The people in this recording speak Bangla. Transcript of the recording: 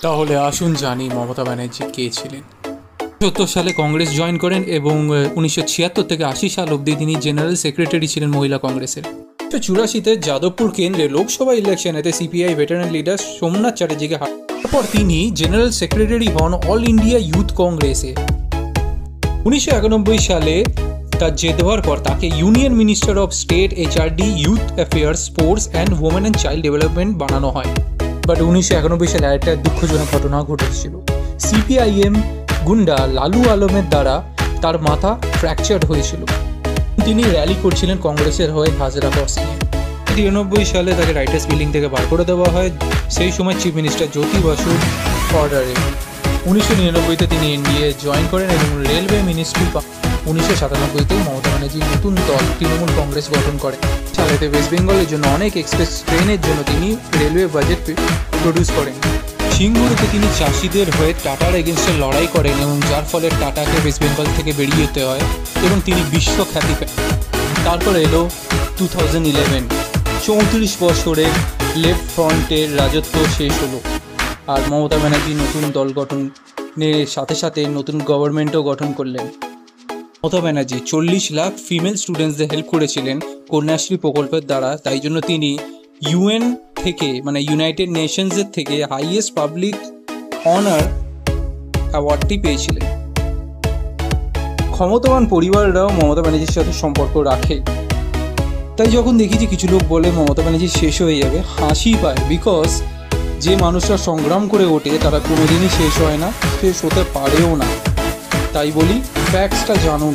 তাহলে আসুন জানি মমতা ব্যানার্জি কে ছিলেন। 1970 সালে কংগ্রেস জয়েন করেন এবং 1976 থেকে 80 সাল অবধি তিনি জেনারেল সেক্রেটারি ছিলেন মহিলা কংগ্রেসের। 1984-তে যাদবপুর কেন্দ্রে লোকসভা ইলেকশনেতে সিপিআই ভেটারান লিডার সোমনাথ চ্যাটার্জিকে হারান। তারপর তিনি জেনারেল সেক্রেটারি হন অল ইন্ডিয়া ইউথ কংগ্রেসে। 1991 সালে তার জেদ হওয়ার পর তাকে union minister of state HRD youth affairs, sports and women and child development বানানো হয়। বাট 1991 সালে একটা দুঃখজনক ঘটনা ঘটেছিল। সিপিআইএম গুন্ডা লালু আলমের দ্বারা তার মাথা ফ্র্যাকচার্ড হয়েছিল। তিনি র্যালি করছিলেন কংগ্রেসের হয়ে হাজরা ক্রসিংয়ে। 1993 সালে তাকে রাইটার্স বিল্ডিং থেকে বার করে দেওয়া হয়, সেই সময় চিফ মিনিস্টার জ্যোতি বসুর অর্ডারে। 1999-তে তিনি এনডিএ জয়েন করেন এবং রেলওয়ে মিনিস্ট্রি। 1997-তে মমতা ব্যানার্জি নতুন দল তৃণমূল কংগ্রেস গঠন করেন। সালেতে ওয়েস্ট বেঙ্গলের জন্য অনেক এক্সপ্রেস ট্রেনের জন্য তিনি রেলওয়ে বাজেট প্রডিউস করেন। সিঙ্গুরুতে তিনি চাষিদের হয়ে টাটার এগেনস্টে লড়াই করেন এবং যার ফলে টাটাকে ওয়েস্ট বেঙ্গল থেকে বেরিয়ে যেতে হয় এবং তিনি বিশ্বখ্যাতি পান। তারপর এলো 2011, 34 বছরের লেফট ফ্রন্টের রাজত্ব শেষ হলো আর মমতা ব্যানার্জি নতুন দল গঠনের সাথে সাথে নতুন গভর্নমেন্টও গঠন করলেন। মমতা ব্যানার্জি 40 লাখ ফিমেল স্টুডেন্টসদের হেল্প করেছিলেন কন্যাশ্রী প্রকল্পের দ্বারা, তাই জন্য তিনি ইউএন থেকে মানে ইউনাইটেড নেশনসের থেকে হাইয়েস্ট পাবলিক অনার অ্যাওয়ার্ডটি পেয়েছিলেন। ক্ষমতাবান পরিবাররাও মমতা ব্যানার্জির সাথে সম্পর্ক রাখে, তাই যখন দেখি যে কিছু লোক বলে মমতা ব্যানার্জি শেষ হয়ে যাবে, হাসি পায়। বিকজ যে মানুষরা সংগ্রাম করে ওঠে তারা কোনোদিনই শেষ হয় না, শেষ হতে পারেও না। তাই বলি ফ্যাক্টসটা জানুন।